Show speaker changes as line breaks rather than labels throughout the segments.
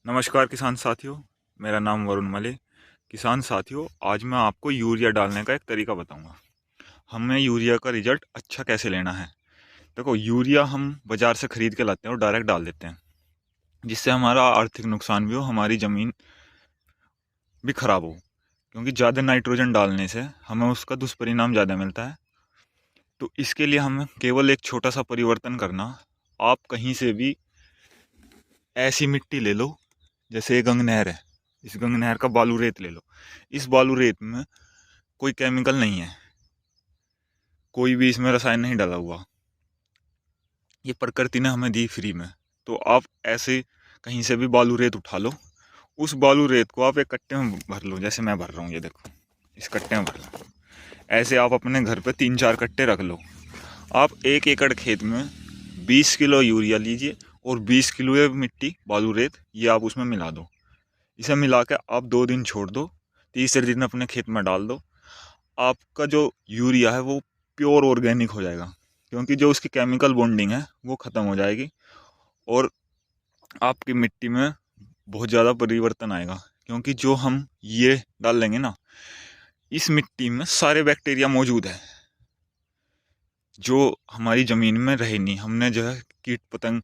नमस्कार किसान साथियों, मेरा नाम वरुण मले। किसान साथियों, आज मैं आपको यूरिया डालने का एक तरीका बताऊंगा। हमें यूरिया का रिजल्ट अच्छा कैसे लेना है। देखो, यूरिया हम बाज़ार से ख़रीद के लाते हैं और डायरेक्ट डाल देते हैं, जिससे हमारा आर्थिक नुकसान भी हो, हमारी ज़मीन भी ख़राब हो। क्योंकि ज़्यादा नाइट्रोजन डालने से हमें उसका दुष्परिणाम ज़्यादा मिलता है। तो इसके लिए हमें केवल एक छोटा सा परिवर्तन करना। आप कहीं से भी ऐसी मिट्टी ले लो, जैसे ये गंग नहर है, इस गंग नहर का बालू रेत ले लो। इस बालू रेत में कोई केमिकल नहीं है, कोई भी इसमें रसायन नहीं डाला हुआ, ये प्रकृति ने हमें दी फ्री में। तो आप ऐसे कहीं से भी बालू रेत उठा लो, उस बालू रेत को आप एक कट्टे में भर लो, जैसे मैं भर रहा हूँ, ये देखो, इस कट्टे में भर लो। ऐसे आप अपने घर पे 3-4 कट्टे रख लो। आप 1 एकड़ खेत में 20 किलो यूरिया लीजिए और 20 किलो ये मिट्टी बालू रेत ये आप उसमें मिला दो। इसे मिला के आप 2 दिन छोड़ दो, तीसरे दिन अपने खेत में डाल दो। आपका जो यूरिया है वो प्योर ऑर्गेनिक हो जाएगा, क्योंकि जो उसकी केमिकल बॉन्डिंग है वो ख़त्म हो जाएगी और आपकी मिट्टी में बहुत ज़्यादा परिवर्तन आएगा। क्योंकि जो हम ये डाल लेंगे ना, इस मिट्टी में सारे बैक्टीरिया मौजूद है जो हमारी ज़मीन में रहे नहीं। हमने जो है कीट पतंग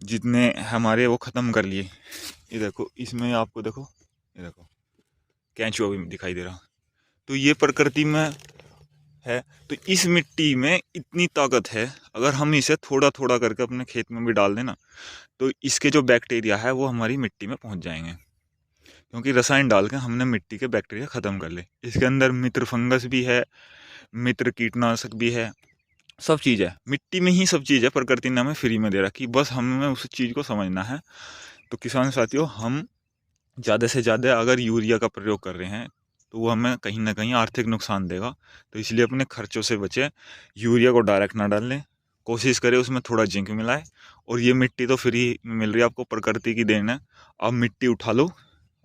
जितने हमारे वो ख़त्म कर लिए। ये देखो, इसमें आपको देखो, ये देखो केंचुआ भी दिखाई दे रहा। तो ये प्रकृति में है। तो इस मिट्टी में इतनी ताकत है, अगर हम इसे थोड़ा थोड़ा करके अपने खेत में भी डाल दें ना, तो इसके जो बैक्टीरिया है वो हमारी मिट्टी में पहुंच जाएंगे। क्योंकि रसायन डाल के हमने मिट्टी के बैक्टीरिया ख़त्म कर ले। इसके अंदर मित्र फंगस भी है, मित्र कीटनाशक भी है, सब चीज़ है मिट्टी में ही, सब चीज़ है। प्रकृति ने हमें फ्री में दे रखी, बस हमें उस चीज़ को समझना है। तो किसान साथियों, हम ज़्यादा से ज़्यादा अगर यूरिया का प्रयोग कर रहे हैं तो वो हमें कहीं ना कहीं आर्थिक नुकसान देगा। तो इसलिए अपने खर्चों से बचे, यूरिया को डायरेक्ट ना डालें, कोशिश करें उसमें थोड़ा जिंक मिलाए। और ये मिट्टी तो फ्री में मिल रही है आपको, प्रकृति की देन है। आप मिट्टी उठा लो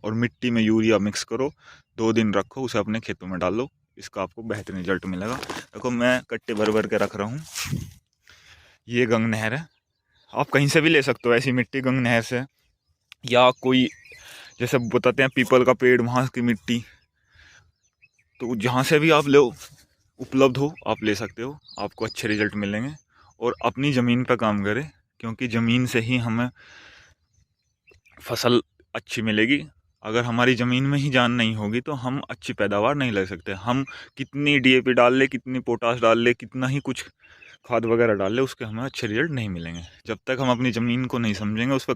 और मिट्टी में यूरिया मिक्स करो, 2 दिन रखो, उसे अपने खेतों में डाल लो, इसका आपको बेहतरीन रिजल्ट मिलेगा। देखो, मैं कट्टे भर भर के रख रहा हूँ। ये गंग नहर है, आप कहीं से भी ले सकते हो ऐसी मिट्टी गंग नहर से, या कोई जैसे बताते हैं पीपल का पेड़, वहाँ की मिट्टी। तो जहाँ से भी आप लो, उपलब्ध हो, आप ले सकते हो, आपको अच्छे रिजल्ट मिलेंगे। और अपनी ज़मीन पर काम करें, क्योंकि ज़मीन से ही हमें फसल अच्छी मिलेगी। अगर हमारी ज़मीन में ही जान नहीं होगी तो हम अच्छी पैदावार नहीं ले सकते। हम कितनी डीएपी डाल ले, कितनी पोटास डाल ले, कितना ही कुछ खाद वगैरह डाल ले, उसके हमें अच्छे रिजल्ट नहीं मिलेंगे। जब तक हम अपनी ज़मीन को नहीं समझेंगे, उस पर